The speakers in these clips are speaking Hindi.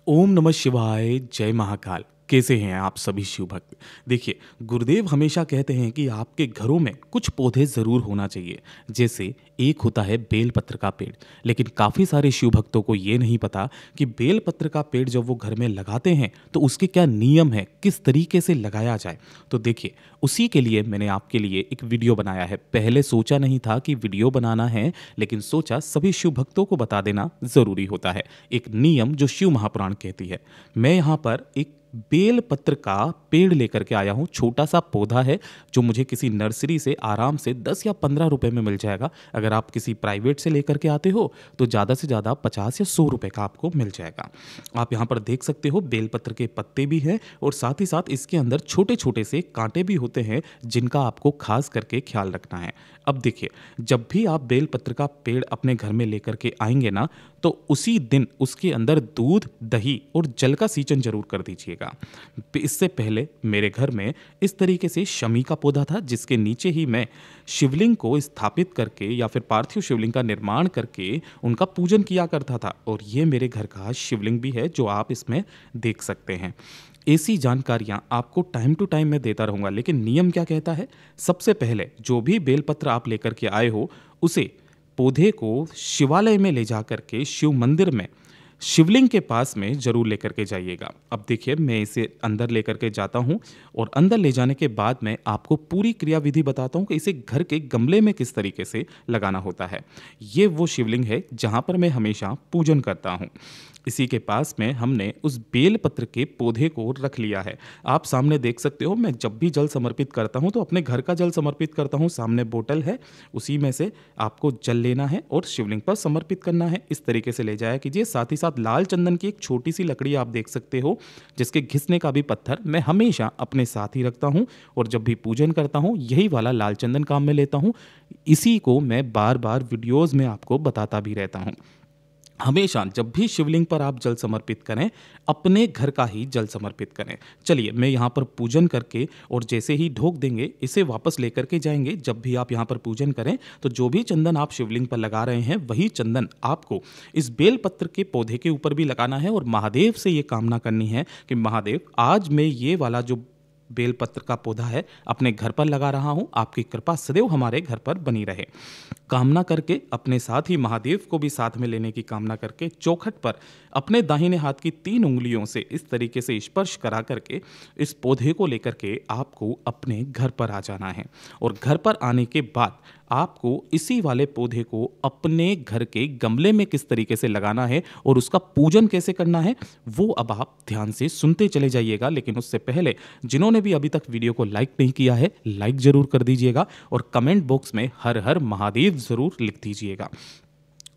ओम नमः शिवाय, जय महाकाल। कैसे हैं आप सभी शिव भक्त? देखिए, गुरुदेव हमेशा कहते हैं कि आपके घरों में कुछ पौधे ज़रूर होना चाहिए। जैसे एक होता है बेलपत्र का पेड़, लेकिन काफ़ी सारे शिव भक्तों को ये नहीं पता कि बेलपत्र का पेड़ जब वो घर में लगाते हैं तो उसके क्या नियम हैं, किस तरीके से लगाया जाए। तो देखिए, उसी के लिए मैंने आपके लिए एक वीडियो बनाया है। पहले सोचा नहीं था कि वीडियो बनाना है, लेकिन सोचा सभी शिव भक्तों को बता देना ज़रूरी होता है। एक नियम जो शिव महापुराण कहती है। मैं यहाँ पर एक बेल पत्र का पेड़ लेकर के आया हूँ। छोटा सा पौधा है जो मुझे किसी नर्सरी से आराम से 10 या 15 रुपए में मिल जाएगा। अगर आप किसी प्राइवेट से लेकर के आते हो तो ज़्यादा से ज़्यादा 50 या 100 रुपए का आपको मिल जाएगा। आप यहाँ पर देख सकते हो बेलपत्र के पत्ते भी हैं और साथ ही साथ इसके अंदर छोटे छोटे से कांटे भी होते हैं जिनका आपको खास करके ख्याल रखना है। अब देखिए, जब भी आप बेलपत्र का पेड़ अपने घर में लेकर के आएंगे ना, तो उसी दिन उसके अंदर दूध, दही और जल का सींचन जरूर कर दीजिएगा। इससे पहले मेरे घर में इस तरीके से शमी का पौधा था जिसके नीचे ही मैं शिवलिंग को स्थापित करके या फिर पार्थिव शिवलिंग का निर्माण करके उनका पूजन किया करता था। और ये मेरे घर का शिवलिंग भी है जो आप इसमें देख सकते हैं। ऐसी जानकारियां आपको टाइम टू टाइम मैं देता रहूंगा, लेकिन नियम क्या कहता है? सबसे पहले जो भी बेलपत्र आप लेकर के आए हो उसे पौधे को शिवालय में ले जा करके शिव मंदिर में शिवलिंग के पास में जरूर लेकर के जाइएगा। अब देखिए, मैं इसे अंदर लेकर के जाता हूँ और अंदर ले जाने के बाद मैं आपको पूरी क्रियाविधि बताता हूँ कि इसे घर के गमले में किस तरीके से लगाना होता है। ये वो शिवलिंग है जहाँ पर मैं हमेशा पूजन करता हूँ। इसी के पास में हमने उस बेलपत्र के पौधे को रख लिया है। आप सामने देख सकते हो, मैं जब भी जल समर्पित करता हूँ तो अपने घर का जल समर्पित करता हूँ। सामने बोतल है, उसी में से आपको जल लेना है और शिवलिंग पर समर्पित करना है। इस तरीके से ले जाया कीजिए। साथ ही साथ लाल चंदन की एक छोटी सी लकड़ी आप देख सकते हो जिसके घिसने का भी पत्थर मैं हमेशा अपने साथ ही रखता हूँ और जब भी पूजन करता हूँ यही वाला लाल चंदन काम में लेता हूँ। इसी को मैं बार बार वीडियोज़ में आपको बताता भी रहता हूँ। हमेशा जब भी शिवलिंग पर आप जल समर्पित करें, अपने घर का ही जल समर्पित करें। चलिए, मैं यहाँ पर पूजन करके और जैसे ही ढोक देंगे इसे वापस लेकर के जाएंगे। जब भी आप यहाँ पर पूजन करें तो जो भी चंदन आप शिवलिंग पर लगा रहे हैं वही चंदन आपको इस बेलपत्र के पौधे के ऊपर भी लगाना है और महादेव से ये कामना करनी है कि महादेव, आज मैं ये वाला जो बेलपत्र का पौधा है अपने घर पर लगा रहा हूं, आपकी कृपा सदैव हमारे घर पर बनी रहे। कामना करके अपने साथ ही महादेव को भी साथ में लेने की कामना करके चौखट पर अपने दाहिने हाथ की 3 उंगलियों से इस तरीके से स्पर्श करा करके इस पौधे को लेकर के आपको अपने घर पर आ जाना है। और घर पर आने के बाद आपको इसी वाले पौधे को अपने घर के गमले में किस तरीके से लगाना है और उसका पूजन कैसे करना है वो अब आप ध्यान से सुनते चले जाइएगा। लेकिन उससे पहले जिन्होंने भी अभी तक वीडियो को लाइक नहीं किया है, लाइक जरूर कर दीजिएगा और कमेंट बॉक्स में हर हर महादेव जरूर लिख दीजिएगा।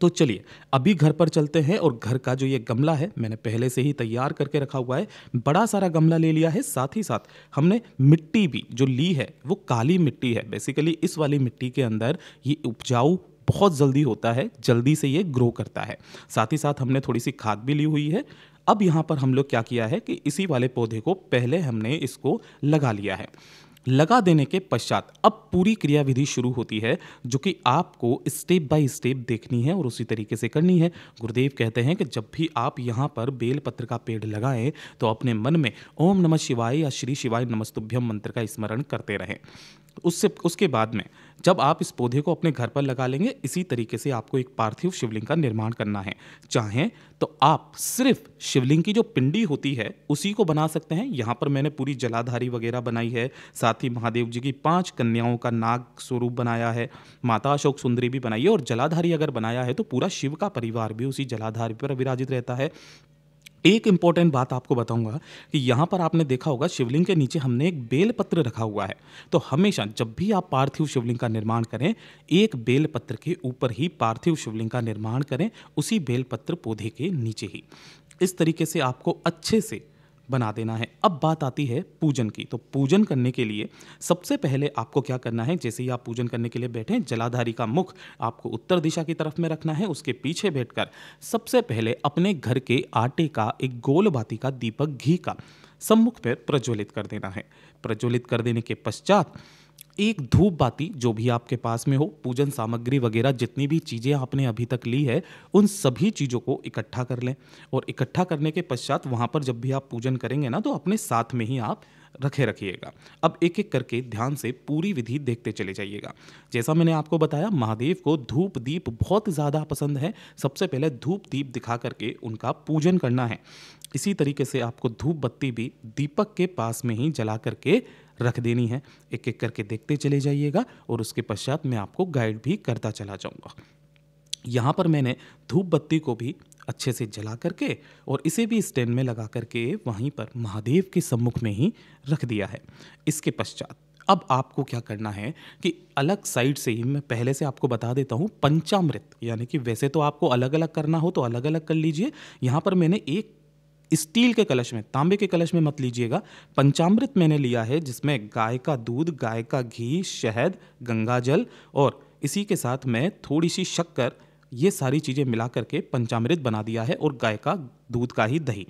तो चलिए, अभी घर पर चलते हैं और घर का जो ये गमला है मैंने पहले से ही तैयार करके रखा हुआ है। बड़ा सारा गमला ले लिया है। साथ ही साथ हमने मिट्टी भी जो ली है वो काली मिट्टी है। बेसिकली इस वाली मिट्टी के अंदर ये उपजाऊ बहुत जल्दी होता है, जल्दी से ये ग्रो करता है। साथ ही साथ हमने थोड़ी सी खाद भी ली हुई है। अब यहाँ पर हम लोग क्या किया है कि इसी वाले पौधे को पहले हमने इसको लगा लिया है। लगा देने के पश्चात अब पूरी क्रियाविधि शुरू होती है जो कि आपको स्टेप बाय स्टेप देखनी है और उसी तरीके से करनी है। गुरुदेव कहते हैं कि जब भी आप यहाँ पर बेलपत्र का पेड़ लगाएं तो अपने मन में ओम नमः शिवाय या श्री शिवाय नमस्तुभ्यम मंत्र का स्मरण करते रहें। उसके बाद में जब आप इस पौधे को अपने घर पर लगा लेंगे, इसी तरीके से आपको एक पार्थिव शिवलिंग का निर्माण करना है। चाहें तो आप सिर्फ शिवलिंग की जो पिंडी होती है उसी को बना सकते हैं। यहाँ पर मैंने पूरी जलाधारी वगैरह बनाई है। साथ ही महादेव जी की 5 कन्याओं का नाग स्वरूप बनाया है, माता अशोक सुंदरी भी बनाई है और जलाधारी अगर बनाया है तो पूरा शिव का परिवार भी उसी जलाधारी पर विराजित रहता है। एक इंपॉर्टेंट बात आपको बताऊंगा कि यहाँ पर आपने देखा होगा शिवलिंग के नीचे हमने एक बेलपत्र रखा हुआ है। तो हमेशा जब भी आप पार्थिव शिवलिंग का निर्माण करें, एक बेलपत्र के ऊपर ही पार्थिव शिवलिंग का निर्माण करें, उसी बेलपत्र पौधे के नीचे ही। इस तरीके से आपको अच्छे से बना देना है। अब बात आती है पूजन की। तो पूजन करने के लिए सबसे पहले आपको क्या करना है, जैसे ही आप पूजन करने के लिए बैठे, जलाधारी का मुख आपको उत्तर दिशा की तरफ में रखना है। उसके पीछे बैठकर सबसे पहले अपने घर के आटे का एक गोल बाती का दीपक घी का सम्मुख पर प्रज्वलित कर देना है। प्रज्वलित कर देने के पश्चात एक धूप बाती जो भी आपके पास में हो, पूजन सामग्री वगैरह जितनी भी चीज़ें आपने अभी तक ली है, उन सभी चीज़ों को इकट्ठा कर लें। और इकट्ठा करने के पश्चात वहाँ पर जब भी आप पूजन करेंगे ना, तो अपने साथ में ही आप रखिएगा। अब एक एक करके ध्यान से पूरी विधि देखते चले जाइएगा। जैसा मैंने आपको बताया, महादेव को धूप दीप बहुत ज़्यादा पसंद है। सबसे पहले धूप दीप दिखा करके उनका पूजन करना है। इसी तरीके से आपको धूप बत्ती भी दीपक के पास में ही जला करके रख देनी है। एक एक करके देखते चले जाइएगा और उसके पश्चात मैं आपको गाइड भी करता चला जाऊंगा। यहाँ पर मैंने धूप बत्ती को भी अच्छे से जला करके और इसे भी स्टैंड में लगा करके वहीं पर महादेव के सम्मुख में ही रख दिया है। इसके पश्चात अब आपको क्या करना है कि अलग साइड से ही, मैं पहले से आपको बता देता हूँ, पंचामृत, यानी कि वैसे तो आपको अलग अलग करना हो तो अलग अलग कर लीजिए। यहाँ पर मैंने एक स्टील के कलश में, तांबे के कलश में मत लीजिएगा, पंचामृत मैंने लिया है, जिसमें गाय का दूध, गाय का घी, शहद, गंगाजल और इसी के साथ में थोड़ी सी शक्कर, ये सारी चीज़ें मिला करके पंचामृत बना दिया है, और गाय का दूध का ही दही।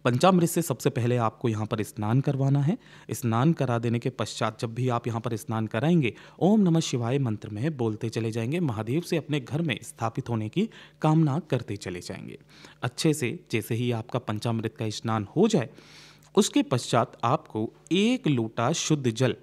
पंचामृत से सबसे पहले आपको यहाँ पर स्नान करवाना है। स्नान करा देने के पश्चात जब भी आप यहाँ पर स्नान कराएंगे, ओम नमः शिवाय मंत्र में बोलते चले जाएंगे, महादेव से अपने घर में स्थापित होने की कामना करते चले जाएंगे। अच्छे से जैसे ही आपका पंचामृत का स्नान हो जाए, उसके पश्चात आपको 1 लोटा शुद्ध जल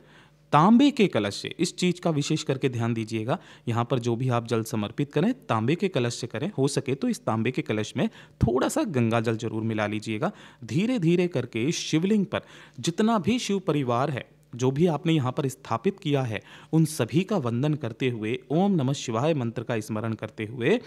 तांबे के कलश से, इस चीज़ का विशेष करके ध्यान दीजिएगा, यहाँ पर जो भी आप जल समर्पित करें तांबे के कलश से करें। हो सके तो इस तांबे के कलश में थोड़ा सा गंगा जल जरूर मिला लीजिएगा। धीरे धीरे करके शिवलिंग पर जितना भी शिव परिवार है, जो भी आपने यहाँ पर स्थापित किया है, उन सभी का वंदन करते हुए, ओम नमः शिवाय मंत्र का स्मरण करते हुए,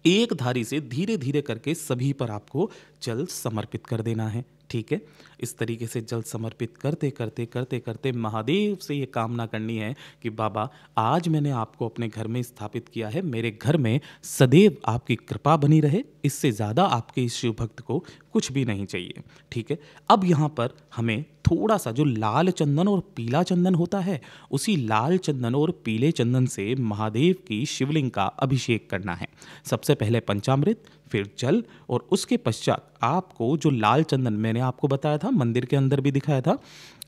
एक धारी से धीरे धीरे करके सभी पर आपको जल समर्पित कर देना है। ठीक है, इस तरीके से जल समर्पित करते करते करते करते महादेव से ये कामना करनी है कि बाबा, आज मैंने आपको अपने घर में स्थापित किया है, मेरे घर में सदैव आपकी कृपा बनी रहे। इससे ज़्यादा आपके इस शिव भक्त को कुछ भी नहीं चाहिए। ठीक है, अब यहाँ पर हमें थोड़ा सा जो लाल चंदन और पीला चंदन होता है, उसी लाल चंदन और पीले चंदन से महादेव की शिवलिंग का अभिषेक करना है। सबसे पहले पंचामृत, फिर जल, और उसके पश्चात आपको जो लाल चंदन मैंने आपको बताया था, मंदिर के अंदर भी दिखाया था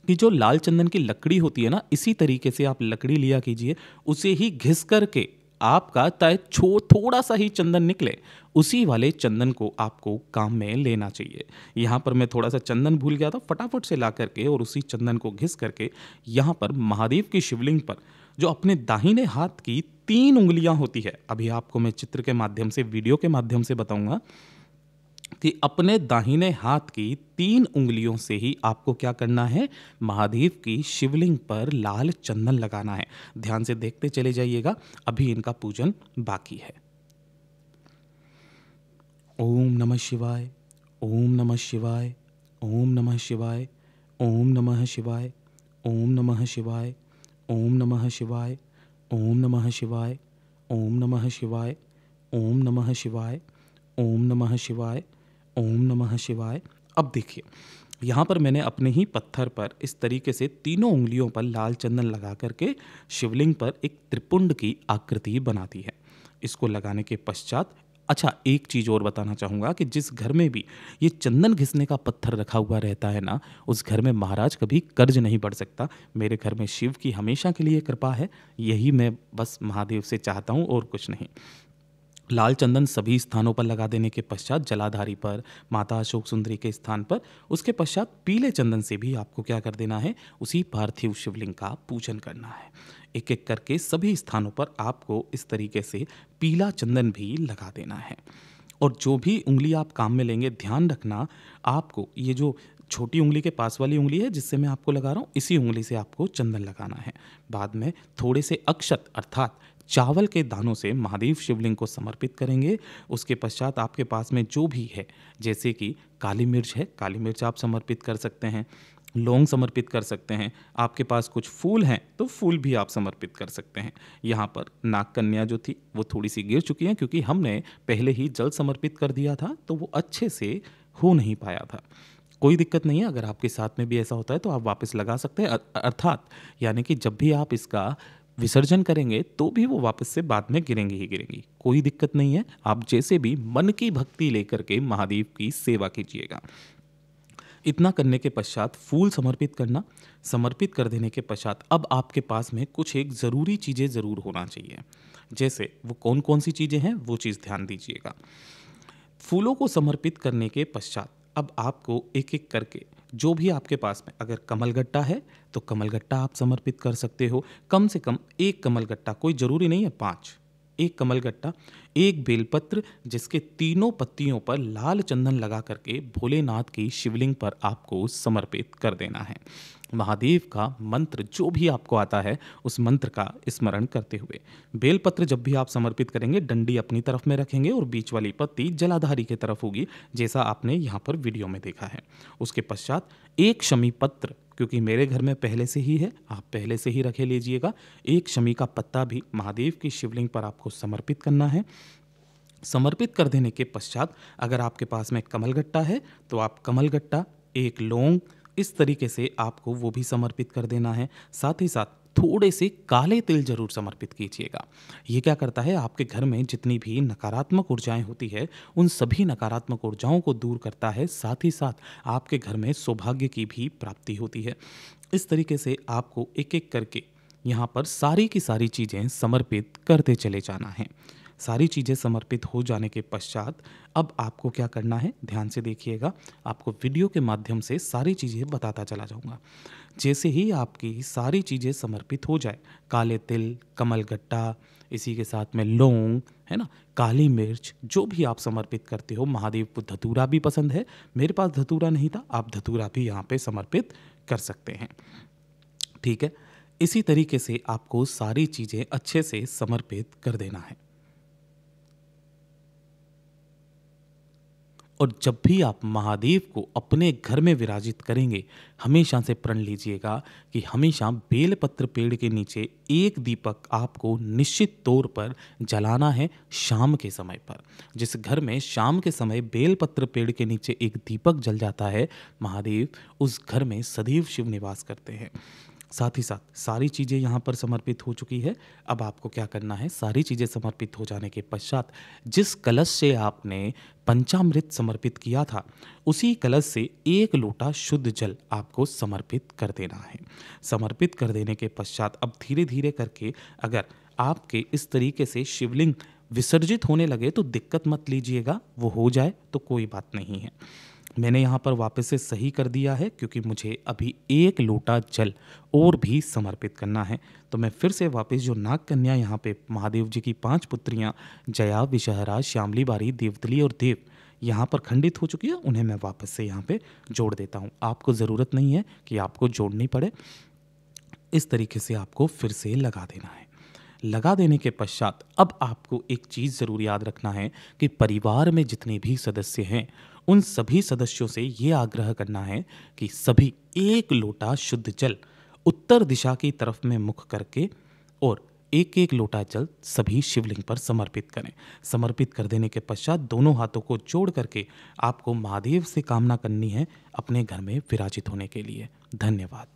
कि जो लाल चंदन की लकड़ी होती है ना, इसी तरीके से आप लकड़ी लिया कीजिए, उसे ही घिस करके आपका थोड़ा सा ही चंदन निकले, उसी वाले चंदन को आपको काम में लेना चाहिए। यहाँ पर मैं थोड़ा सा चंदन भूल गया था, फटाफट से ला करके और उसी चंदन को घिस करके यहाँ पर महादेव की शिवलिंग पर जो अपने दाहिने हाथ की 3 उंगलियां होती है, अभी आपको मैं चित्र के माध्यम से, वीडियो के माध्यम से बताऊंगा कि अपने दाहिने हाथ की 3 उंगलियों से ही आपको क्या करना है, महादेव की शिवलिंग पर लाल चंदन लगाना है। ध्यान से देखते चले जाइएगा, अभी इनका पूजन बाकी है। ओम नमः शिवाय, ओम नमः शिवाय, ओम नमः शिवाय, ओम नमः शिवाय, ओम नमः शिवाय, ओम नमः शिवाय, ओम नमः शिवाय, ओम नमः शिवाय, ओम नमः शिवाय, ओम नमः शिवाय, ओम नमः शिवाय। अब देखिए, यहाँ पर मैंने अपने ही पत्थर पर इस तरीके से तीनों उंगलियों पर लाल चंदन लगा करके शिवलिंग पर एक त्रिपुंड की आकृति बना दी है। इसको लगाने के पश्चात, अच्छा एक चीज़ और बताना चाहूँगा कि जिस घर में भी ये चंदन घिसने का पत्थर रखा हुआ रहता है ना, उस घर में महाराज कभी कर्ज नहीं बढ़ सकता। मेरे घर में शिव की हमेशा के लिए कृपा है, यही मैं बस महादेव से चाहता हूँ और कुछ नहीं। लाल चंदन सभी स्थानों पर लगा देने के पश्चात जलाधारी पर, माता अशोक सुंदरी के स्थान पर, उसके पश्चात पीले चंदन से भी आपको क्या कर देना है, उसी पार्थिव शिवलिंग का पूजन करना है। एक एक करके सभी स्थानों पर आपको इस तरीके से पीला चंदन भी लगा देना है। और जो भी उंगली आप काम में लेंगे, ध्यान रखना आपको ये जो छोटी उंगली के पास वाली उंगली है जिससे मैं आपको लगा रहा हूँ, इसी उंगली से आपको चंदन लगाना है। बाद में थोड़े से अक्षत अर्थात चावल के दानों से महादेव शिवलिंग को समर्पित करेंगे। उसके पश्चात आपके पास में जो भी है, जैसे कि काली मिर्च है, काली मिर्च आप समर्पित कर सकते हैं, लौंग समर्पित कर सकते हैं, आपके पास कुछ फूल हैं तो फूल भी आप समर्पित कर सकते हैं। यहाँ पर नाग कन्या जो थी वो थोड़ी सी गिर चुकी हैं, क्योंकि हमने पहले ही जल समर्पित कर दिया था तो वो अच्छे से हो नहीं पाया था। कोई दिक्कत नहीं है, अगर आपके साथ में भी ऐसा होता है तो आप वापस लगा सकते हैं, अर्थात यानी कि जब भी आप इसका विसर्जन करेंगे तो भी वो वापस से बाद में गिरेंगी ही गिरेंगी, कोई दिक्कत नहीं है। आप जैसे भी मन की भक्ति लेकर के महादेव की सेवा कीजिएगा। इतना करने के पश्चात फूल समर्पित करना। समर्पित कर देने के पश्चात अब आपके पास में कुछ एक ज़रूरी चीज़ें ज़रूर होना चाहिए। जैसे वो कौन कौन सी चीज़ें हैं वो चीज़ ध्यान दीजिएगा। फूलों को समर्पित करने के पश्चात अब आपको एक एक करके जो भी आपके पास में, अगर कमलगट्टा है तो कमलगट्टा आप समर्पित कर सकते हो। कम से कम एक कमलगट्टा, कोई ज़रूरी नहीं है 5, एक कमलगट्टा, एक बेलपत्र जिसके तीनों पत्तियों पर लाल चंदन लगा करके भोलेनाथ की शिवलिंग पर आपको समर्पित कर देना है। महादेव का मंत्र जो भी आपको आता है उस मंत्र का स्मरण करते हुए बेलपत्र जब भी आप समर्पित करेंगे, डंडी अपनी तरफ में रखेंगे और बीच वाली पत्ती जलाधारी की तरफ होगी, जैसा आपने यहाँ पर वीडियो में देखा है। उसके पश्चात एक शमी पत्र, क्योंकि मेरे घर में पहले से ही है, आप पहले से ही रखे लीजिएगा। एक शमी का पत्ता भी महादेव की शिवलिंग पर आपको समर्पित करना है। समर्पित कर देने के पश्चात अगर आपके पास में कमलगट्टा है तो आप कमलगट्टा, एक लौंग, इस तरीके से आपको वो भी समर्पित कर देना है। साथ ही साथ थोड़े से काले तिल जरूर समर्पित कीजिएगा। ये क्या करता है, आपके घर में जितनी भी नकारात्मक ऊर्जाएं होती है उन सभी नकारात्मक ऊर्जाओं को दूर करता है। साथ ही साथ आपके घर में सौभाग्य की भी प्राप्ति होती है। इस तरीके से आपको एक एक करके यहाँ पर सारी की सारी चीज़ें समर्पित करते चले जाना है। सारी चीज़ें समर्पित हो जाने के पश्चात अब आपको क्या करना है, ध्यान से देखिएगा। आपको वीडियो के माध्यम से सारी चीज़ें बताता चला जाऊंगा। जैसे ही आपकी सारी चीज़ें समर्पित हो जाए, काले तिल, कमलगट्टा, इसी के साथ में लौंग, है ना, काली मिर्च, जो भी आप समर्पित करते हो, महादेव को धतूरा भी पसंद है, मेरे पास धतूरा नहीं था, आप धतूरा भी यहाँ पे समर्पित कर सकते हैं। ठीक है, इसी तरीके से आपको सारी चीज़ें अच्छे से समर्पित कर देना है। और जब भी आप महादेव को अपने घर में विराजित करेंगे, हमेशा से प्रण लीजिएगा कि हमेशा बेलपत्र पेड़ के नीचे एक दीपक आपको निश्चित तौर पर जलाना है शाम के समय पर। जिस घर में शाम के समय बेलपत्र पेड़ के नीचे एक दीपक जल जाता है, महादेव उस घर में सदैव शिव निवास करते हैं। साथ ही साथ सारी चीज़ें यहाँ पर समर्पित हो चुकी है। अब आपको क्या करना है, सारी चीज़ें समर्पित हो जाने के पश्चात जिस कलश से आपने पंचामृत समर्पित किया था, उसी कलश से एक लोटा शुद्ध जल आपको समर्पित कर देना है। समर्पित कर देने के पश्चात अब धीरे धीरे करके अगर आपके इस तरीके से शिवलिंग विसर्जित होने लगे तो दिक्कत मत लीजिएगा, वो हो जाए तो कोई बात नहीं है। मैंने यहाँ पर वापस से सही कर दिया है क्योंकि मुझे अभी एक लोटा जल और भी समर्पित करना है। तो मैं फिर से वापस जो नाग कन्या यहाँ पे महादेव जी की 5 पुत्रियाँ जया, विषहरा, श्यामली बारी, देवतली और देव यहाँ पर खंडित हो चुकी है, उन्हें मैं वापस से यहाँ पे जोड़ देता हूँ। आपको ज़रूरत नहीं है कि आपको जोड़नी पड़े, इस तरीके से आपको फिर से लगा देना है। लगा देने के पश्चात अब आपको एक चीज़ ज़रूर याद रखना है कि परिवार में जितने भी सदस्य हैं उन सभी सदस्यों से ये आग्रह करना है कि सभी एक लोटा शुद्ध जल उत्तर दिशा की तरफ में मुख करके और एक एक लोटा जल सभी शिवलिंग पर समर्पित करें। समर्पित कर देने के पश्चात दोनों हाथों को जोड़ करके आपको महादेव से कामना करनी है अपने घर में विराजित होने के लिए। धन्यवाद।